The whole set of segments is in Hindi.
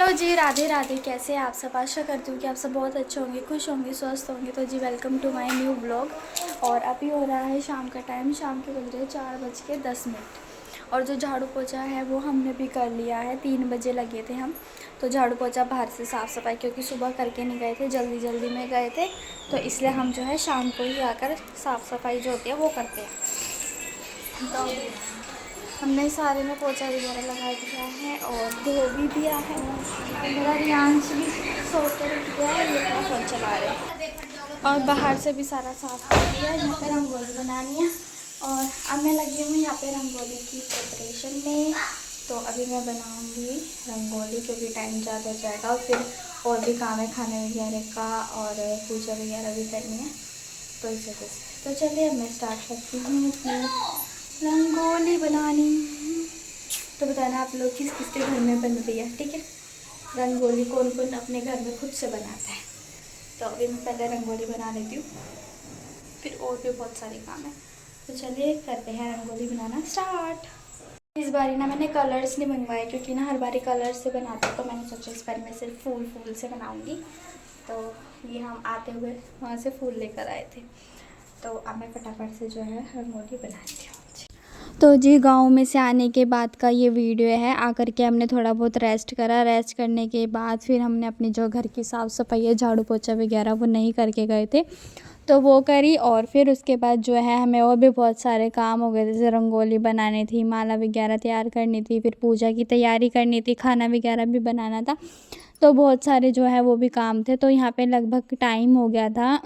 हेलो जी, राधे राधे। कैसे हैं आप सब? आशा करती हूँ कि आप सब बहुत अच्छे होंगे, खुश होंगे, स्वस्थ होंगे। तो जी welcome to my new blog. और अभी हो रहा है शाम का टाइम। शाम के बज रहे हैं 4:10। और जो झाड़ू पोछा है वो हमने भी कर लिया है। 3 बजे लगे थे हम। तो झाड़ू पोछा बाहर से साफ़ सफाई, क्योंकि सुबह करके नहीं गए थे, जल्दी जल्दी में गए थे। तो इसलिए हम जो है शाम को ही आकर साफ़ सफाई जो होती है वो करते हैं। तो हमने सारे में पोछा वगैरह लगा दिया है और धो भी दिया है। मेरा रियांश भी सोकर उठ गया है, ये अपना फ़ोन चला रहे हैं। और बाहर से भी सारा साफ कर दिया है। यहाँ पे रंगोली बनानी है और अब मैं लगी हूँ यहाँ पे रंगोली की प्रिपरेशन में। तो अभी मैं बनाऊँगी रंगोली, क्योंकि टाइम ज़्यादा हो जाएगा और फिर और भी काम है खाने वगैरह का और पूजा वगैरह भी करनी है। तो इस वजह से तो चलिए अब मैं स्टार्ट करती हूँ अपनी रंगोली बनानी। तो बताना आप लोग किस किस के घर में बन रही है, ठीक है? रंगोली कौन कौन अपने घर में खुद से बनाता है। तो अभी मैं पहले रंगोली बना लेती हूँ, फिर और भी बहुत सारे काम है। तो चलिए करते हैं रंगोली बनाना स्टार्ट। इस बारी ना मैंने कलर्स नहीं मंगवाए, क्योंकि ना हर बारी कलर्स से बनाते हैं। तो मैंने सोचा इस बारी मैं सिर्फ फूल से बनाऊँगी। तो ये हम आते हुए वहाँ से फूल लेकर आए थे। तो अब मैं फटाफट से जो है रंगोली बनाती हूँ। तो जी गांव में से आने के बाद का ये वीडियो है। आकर के हमने थोड़ा बहुत रेस्ट करा। रेस्ट करने के बाद फिर हमने अपनी जो घर की साफ़ सफाई है, झाड़ू पोछा वगैरह वो नहीं करके गए थे, तो वो करी। और फिर उसके बाद जो है हमें और भी बहुत सारे काम हो गए, जैसे रंगोली बनानी थी, माला वगैरह तैयार करनी थी, फिर पूजा की तैयारी करनी थी, खाना वगैरह भी बनाना था। तो बहुत सारे जो है वो भी काम थे। तो यहाँ पे लगभग टाइम हो गया था,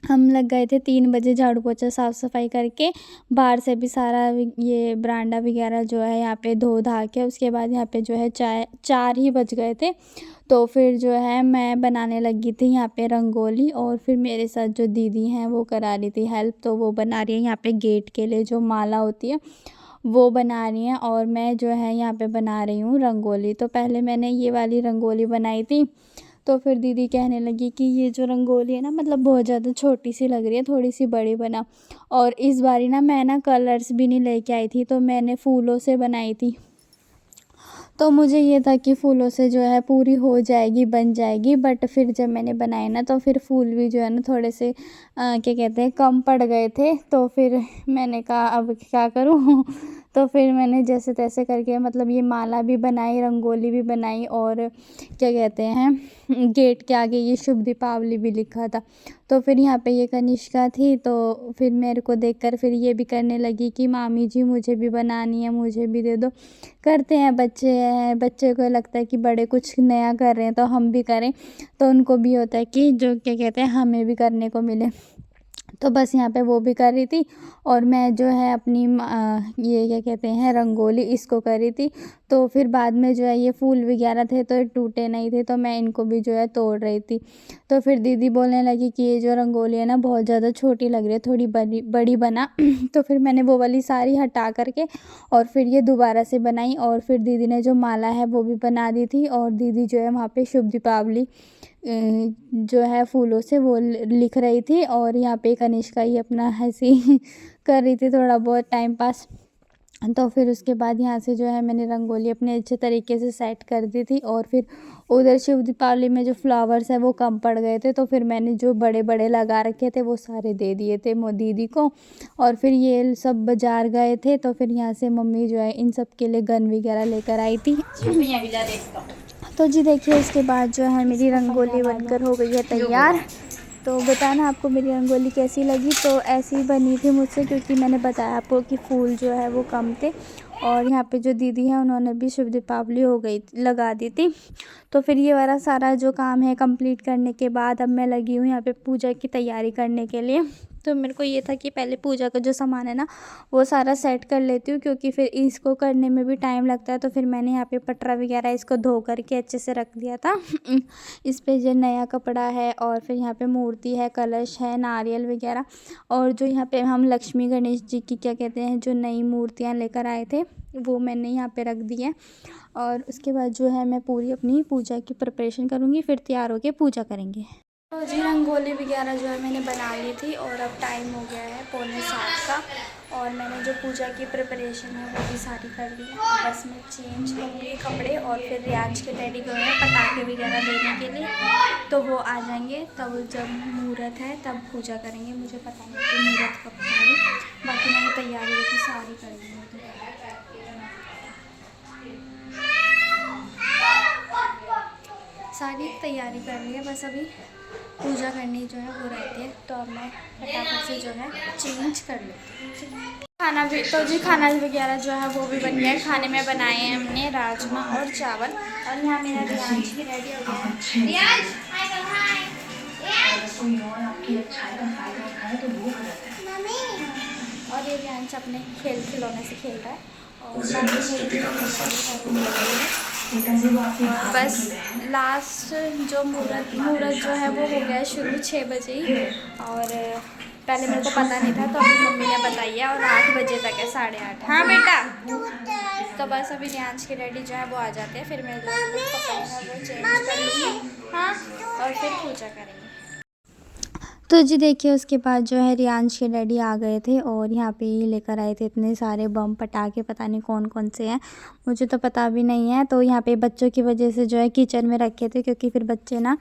हम लग गए थे 3 बजे झाड़ू पोछा साफ़ सफाई करके। बाहर से भी सारा ये बरांडा वगैरह जो है यहाँ पे धो धा के, उसके बाद यहाँ पे जो है 4 ही बज गए थे। तो फिर जो है मैं बनाने लगी थी यहाँ पे रंगोली, और फिर मेरे साथ जो दीदी हैं वो करा रही थी हेल्प। तो वो बना रही है यहाँ पे गेट के लिए जो माला होती है वो बना रही हैं, और मैं जो है यहाँ पे बना रही हूँ रंगोली। तो पहले मैंने ये वाली रंगोली बनाई थी। तो फिर दीदी कहने लगी कि ये जो रंगोली है ना, मतलब बहुत ज़्यादा छोटी सी लग रही है, थोड़ी सी बड़ी बना। और इस बारी ना मैं ना कलर्स भी नहीं लेके आई थी, तो मैंने फूलों से बनाई थी। तो मुझे ये था कि फूलों से जो है पूरी हो जाएगी, बन जाएगी। बट फिर जब मैंने बनाई ना, तो फिर फूल भी जो है ना थोड़े से क्या कहते हैं, कम पड़ गए थे। तो फिर मैंने कहा अब क्या करूँ तो फिर मैंने जैसे तैसे करके, मतलब ये माला भी बनाई, रंगोली भी बनाई, और क्या कहते हैं, गेट के आगे ये शुभ दीपावली भी लिखा था। तो फिर यहाँ पे ये कनिष्का थी, तो फिर मेरे को देखकर फिर ये भी करने लगी कि मामी जी मुझे भी बनानी है, मुझे भी दे दो। करते हैं, बच्चे हैं, बच्चे को लगता है कि बड़े कुछ नया कर रहे हैं तो हम भी करें। तो उनको भी होता है कि जो क्या कहते हैं हमें भी करने को मिले। तो बस यहाँ पे वो भी कर रही थी, और मैं जो है अपनी ये क्या कहते हैं रंगोली इसको कर रही थी। तो फिर बाद में जो है ये फूल वगैरह थे तो ये टूटे नहीं थे, तो मैं इनको भी जो है तोड़ रही थी। तो फिर दीदी बोलने लगी कि ये जो रंगोली है ना बहुत ज़्यादा छोटी लग रही है, थोड़ी बड़ी बड़ी बना तो फिर मैंने वो वाली सारी हटा करके और फिर ये दोबारा से बनाई। और फिर दीदी ने जो माला है वो भी बना दी थी, और दीदी जो है वहाँ पे शुभ दीपावली जो है फूलों से वो लिख रही थी। और यहाँ पे कनिष्का ही अपना हंसी कर रही थी, थोड़ा बहुत टाइम पास। तो फिर उसके बाद यहाँ से जो है मैंने रंगोली अपने अच्छे तरीके से सेट कर दी थी। और फिर उधर शिव दीपावली में जो फ्लावर्स है वो कम पड़ गए थे, तो फिर मैंने जो बड़े बड़े लगा रखे थे वो सारे दे दिए थे दीदी को। और फिर ये सब बाजार गए थे, तो फिर यहाँ से मम्मी जो है इन सब के लिए गन वगैरह लेकर आई थी। तो जी देखिए, इसके बाद जो है मेरी रंगोली बनकर हो गई है तैयार। तो बताना आपको मेरी रंगोली कैसी लगी। तो ऐसी ही बनी थी मुझसे, क्योंकि मैंने बताया आपको कि फूल जो है वो कम थे। और यहाँ पे जो दीदी है उन्होंने भी शुभ दीपावली हो गई लगा दी थी। तो फिर ये वाला सारा जो काम है कंप्लीट करने के बाद अब मैं लगी हूँ यहाँ पे पूजा की तैयारी करने के लिए। तो मेरे को ये था कि पहले पूजा का जो सामान है ना वो सारा सेट कर लेती हूँ, क्योंकि फिर इसको करने में भी टाइम लगता है। तो फिर मैंने यहाँ पे पटरा वगैरह इसको धो करके अच्छे से रख दिया था इस पे जो नया कपड़ा है, और फिर यहाँ पे मूर्ति है, कलश है, नारियल वगैरह। और जो यहाँ पे हम लक्ष्मी गणेश जी की क्या कहते हैं जो नई मूर्तियाँ लेकर आए थे वो मैंने यहाँ पे रख दी है। और उसके बाद जो है मैं पूरी अपनी पूजा की प्रिपरेशन करूँगी, फिर तैयार होके पूजा करेंगे। तो जी रंगोली वगैरह जो है मैंने बना ली थी, और अब टाइम हो गया है 6:45 का। और मैंने जो पूजा की प्रिपरेशन है वो भी सारी कर ली है। बस मैं चेंज करूँगी कपड़े और फिर रियाज के डैडी गए हैं पटाखे वगैरह देने के लिए, तो वो आ जाएंगे। तब जब मुहूर्त है तब पूजा करेंगे। मुझे पता नहीं कि मुहूर्त कब है, बाकी मैंने तैयारी देखी सारी कर ली है। सारी तैयारी कर ली है, बस अभी पूजा करनी जो है वो रहती है। तो अब मैं फटाफट से जो है चेंज कर लेती हूँ। खाना भी तो जी खाना वगैरह जो है वो भी बन गया है। खाने में बनाए हैं हमने राजमा और चावल। और यहाँ मेरा रियांश भी रेडी हो गया है। रियांश और ये रियांश अपने खिलौने से खेल रहा है। और बस लास्ट जो मुहूर्त जो है वो हो गया शुरू 6 बजे ही। और पहले मेरे को पता नहीं था, तो अभी मम्मी ने बताई है। और 8 बजे तक है, 8:30। हाँ बेटा, तो बस अभी रियांश के डैडी जो है वो आ जाते हैं, फिर मैं जो कपड़े हैं वो चेंज कर लूँगी। हाँ, और फिर पूजा करेंगे। तो जी देखिए, उसके बाद जो है रियांश के डैडी आ गए थे और यहाँ पे लेकर आए थे इतने सारे बम पटाखे, पता नहीं कौन कौन से हैं, मुझे तो पता भी नहीं है। तो यहाँ पे बच्चों की वजह से जो है किचन में रखे थे, क्योंकि फिर बच्चे ना,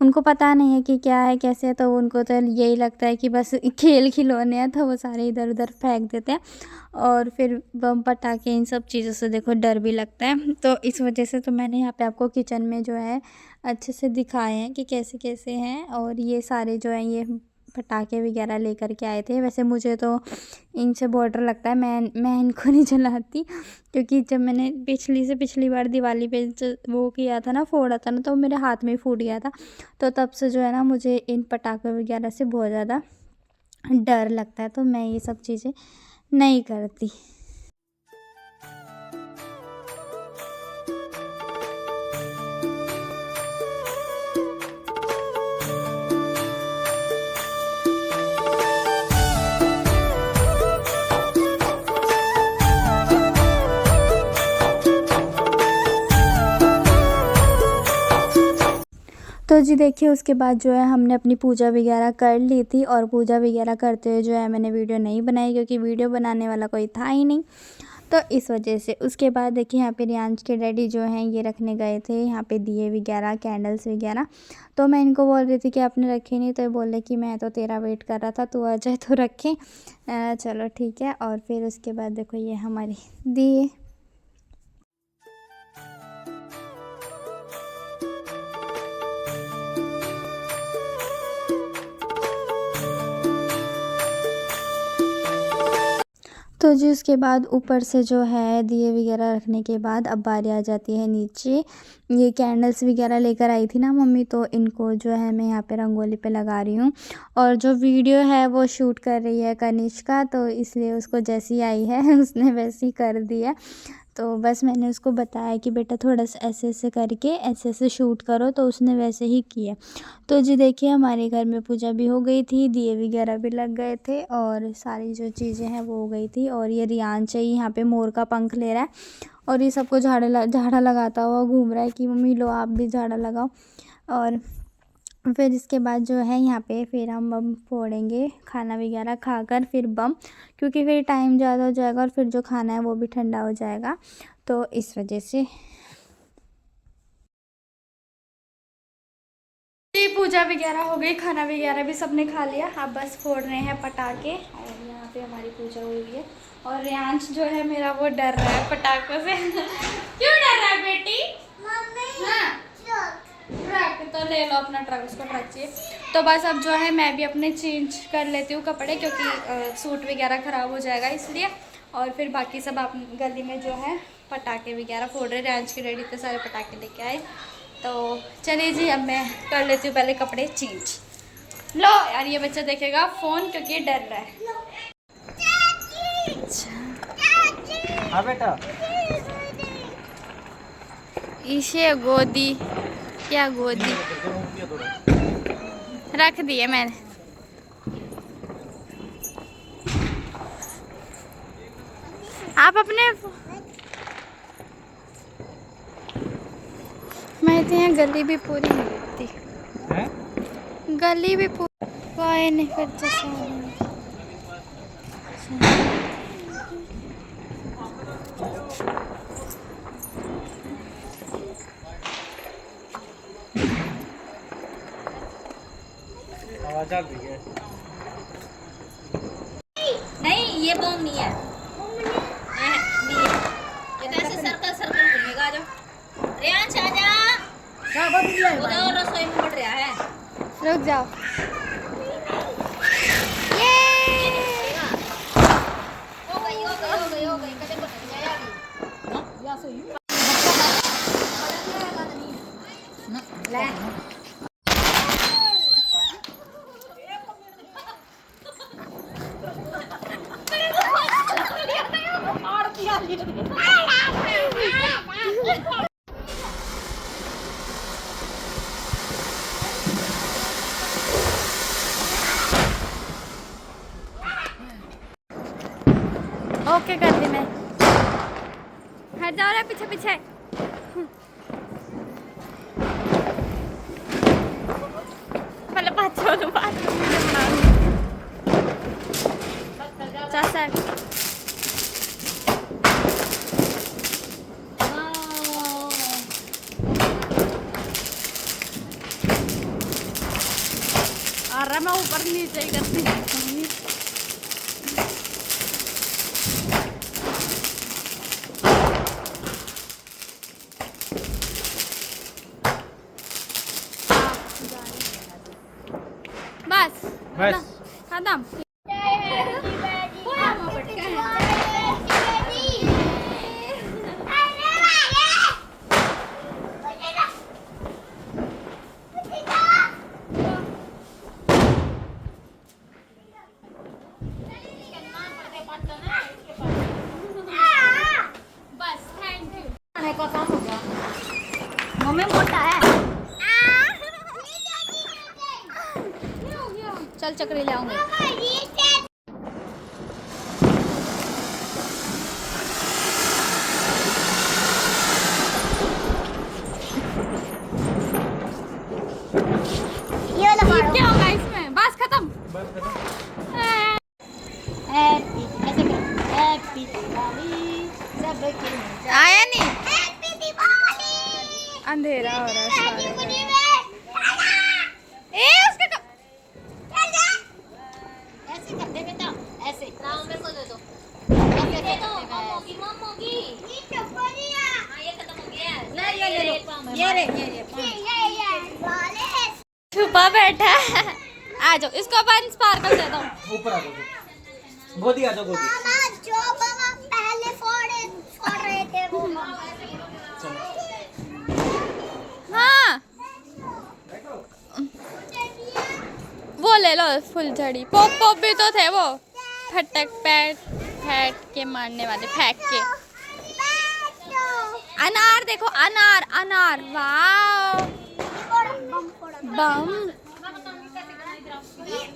उनको पता नहीं है कि क्या है कैसे है, तो उनको तो यही लगता है कि बस खिलौने हैं, तो वो सारे इधर उधर फेंक देते हैं। और फिर बम पटाखे इन सब चीज़ों से देखो डर भी लगता है। तो इस वजह से तो मैंने यहाँ पे आपको किचन में जो है अच्छे से दिखाए हैं कि कैसे कैसे हैं। और ये सारे जो हैं ये पटाखे वगैरह लेकर के आए थे। वैसे मुझे तो इनसे बहुत डर लगता है, मैं इनको नहीं जलाती, क्योंकि जब मैंने पिछली बार दिवाली पे वो किया था ना, फोड़ा था ना, तो मेरे हाथ में फूट गया था। तो तब से जो है ना मुझे इन पटाखे वगैरह से बहुत ज़्यादा डर लगता है, तो मैं ये सब चीज़ें नहीं करती। तो जी देखिए, उसके बाद जो है हमने अपनी पूजा वगैरह कर ली थी। और पूजा वगैरह करते हुए जो है मैंने वीडियो नहीं बनाई, क्योंकि वीडियो बनाने वाला कोई था ही नहीं, तो इस वजह से। उसके बाद देखिए यहाँ पे रियांश के डैडी जो हैं ये रखने गए थे यहाँ पे दिए वगैरह, कैंडल्स वगैरह। तो मैं इनको बोल रही थी कि आपने रखे नहीं, तो ये बोले कि मैं तो तेरा वेट कर रहा था, तू आ जाए तो रखें। चलो ठीक है। और फिर उसके बाद देखो ये हमारे दिए। तो जी उसके बाद ऊपर से जो है दिए वगैरह रखने के बाद अब बारी आ जाती है नीचे। ये कैंडल्स वगैरह लेकर आई थी ना मम्मी, तो इनको जो है मैं यहाँ पे रंगोली पे लगा रही हूँ। और जो वीडियो है वो शूट कर रही है कनिष्का, तो इसलिए उसको जैसी आई है उसने वैसी कर दिया। तो बस मैंने उसको बताया कि बेटा थोड़ा सा ऐसे ऐसे करके ऐसे ऐसे शूट करो, तो उसने वैसे ही किया। तो जी देखिए हमारे घर में पूजा भी हो गई थी, दिए वगैरह भी लग गए थे और सारी जो चीज़ें हैं वो हो गई थी। और ये रियांश यहाँ पे मोर का पंख ले रहा है और ये सबको झाड़ा लगाता हुआ घूम रहा है कि मम्मी लो आप भी झाड़ा लगाओ। और फिर इसके बाद जो है यहाँ पे फिर हम बम फोड़ेंगे, खाना वगैरह खाकर फिर बम, क्योंकि फिर टाइम ज़्यादा हो जाएगा और फिर जो खाना है वो भी ठंडा हो जाएगा, तो इस वजह से। पूजा वगैरह हो गई, खाना वगैरह भी सबने खा लिया, अब बस फोड़ रहे हैं पटाखे। और यहाँ पे हमारी पूजा हुई है। और रियांश जो है मेरा वो डर रहा है पटाखों से क्यों डर रहा है बेटी? हाँ ट्रक, तो ले लो अपना ट्रक, उसको ट्रक चाहिए। तो बस अब जो है मैं भी अपने चेंज कर लेती हूँ कपड़े, क्योंकि सूट वगैरह ख़राब हो जाएगा इसलिए। और फिर बाकी सब आप गली में जो है पटाखे वगैरह फोड़ रहे। रियांश के डैडी इतने सारे पटाखे लेके आए, तो चलिए जी अब मैं कर लेती हूँ पहले कपड़े चेंज। लो यार ये बच्चा देखेगा फ़ोन, क्योंकि ये डर रहा है। हाँ बेटा, इसे गोदी, क्या गोदी रख दिए मैंने। आप अपने मैं तो यहाँ गली भी पूरी नहीं दिखती, गली भी पूरी कोई नहीं। फिर आचार दीजिए। नहीं ये बम नहीं है, नहीं है, ये तो ऐसे सर्कल सर्कल घूमेगा। जो रियांश आ जा, उधर रसोई में बढ़ रहा है। रुक जाओ। हो गई हो गई हो गई हो गई, कदम बढ़ जाएगी ले। ओके कर दी मैं। हट जाओ रे पीछे पीछे। पहले बात छोड़ो, बात चल सर। अरे मैं ऊपर नीचे ही करती हूँ। बस खत्म। बस थैंक यू। खाने का काम हो गया। मम्मी मोटा है। चल चक्री ले आऊंगी। क्या होगा इसमें? बस खत्म। आया नहीं, अंधेरा हो रहा है सारे। ए उसके तो ऐसे कर दे बेटा, ऐसे राम में को दे दो, ऐसे दे दो। मम्मी मम्मी हाँ ये खत्म हो गया। ले ये ले लो, ये छुपा बैठा है। आ जाओ, इसको अपन स्पार्कल दे दो। ऊपर आ जाओ, गोदी आ जाओ, गोदी। जो बाबा पहले फोड़ रहे थे वो हाँ वो ले लो फुलझड़ी। पॉप पॉप भी तो थे वो, फटक पैट फैट के मारने वाले, फेंक के। अनार देखो, अनार अनार, वाह बम।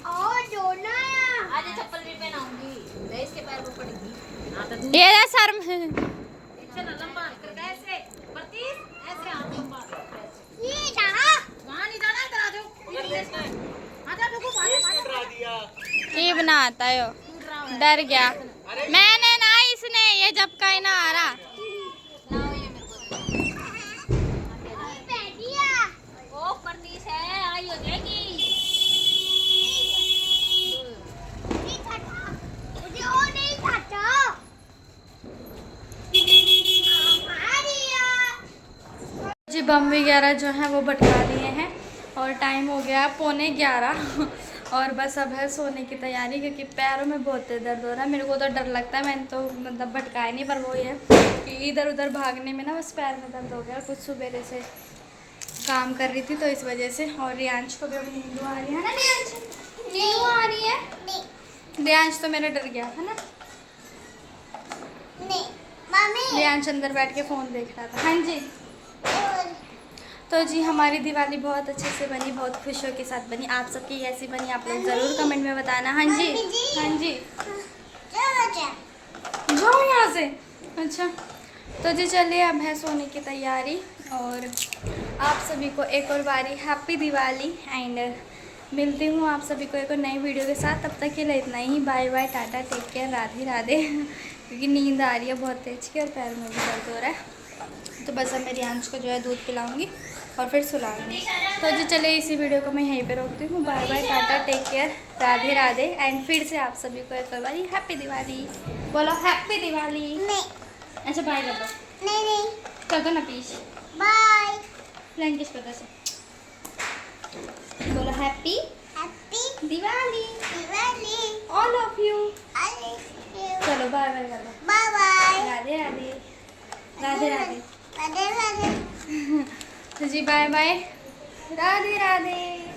और जोड़ना है। आज चप्पल भी पहनाऊंगी, मैं इसके पैर पर पड़ेगी। ये रहा सर में। ऐसे ना लंबा करके ऐसे बत्तीस ऐसे हाथ लंबा ये जाना वहां नहीं जाना, इधर आ जाओ। आजा रुको, की बनाता है यो, डर गया। मैंने ना, इसने ये जब का ही ना आ रहा। लाओ ये मेरे को। बैठिया ओ बत्तीस है, आई हो जाएगी। नहीं खाता मुझे वो नहीं खाता जी बम वगैरह जो है वो भटका दिए हैं और टाइम हो गया 11:15 और बस अब है सोने की तैयारी, क्योंकि पैरों में बहुत दर्द हो रहा है। मेरे को तो डर लगता है, मैंने तो मतलब भटकाया नहीं, पर वो ये कि इधर उधर भागने में ना बस पैर में दर्द हो गया। कुछ सुबह से काम कर रही थी तो इस वजह से। और रियांश को भी अभी नींद आ रही है ना, रियांश नींद आ रही है। रियांश तो मेरा डर गया है ना। नहीं मम्मी रियांश अंदर बैठ के फ़ोन देख रहा था। हाँ जी। तो जी हमारी दिवाली बहुत अच्छे से बनी, बहुत खुशियों के साथ बनी। आप सबकी कैसी बनी आप लोग ज़रूर कमेंट में बताना। हाँ जी हाँ जी। जाओ यहाँ से। अच्छा तो जी चलिए, अब है सोने की तैयारी और आप सभी को एक और बारी हैप्पी दिवाली एंड मिलती हूँ आप सभी को एक और नई वीडियो के साथ। तब तक के लिए इतना ही, bye bye, Tata, take care, Radhe Radhe. क्योंकि नींद आ रही है बहुत तेज की और पैर में भी दर्द हो रहा है, तो बस अब मेरी आंच को जो है दूध पिलाऊंगी और फिर सुलाऊंगी। तो जी चले इसी वीडियो को मैं यहीं पे रोकती हूँ। Bye bye, Tata, take care, Radhe Radhe. And फिर से आप सभी को एक बार हैप्पी दिवाली बोलो। हैप्पी दिवाली। नहीं अच्छा बाय कर दो। नहीं कर दो ना प्लीज। बाय फ्लैंक किस पता से बोलो happy happy Diwali Diwali all of you. I love you चलो बाय बाय कर दो। Bye bye Radhe Radhe. राधे राधे। राधे राधे तो जी बाय बाय, राधे राधे।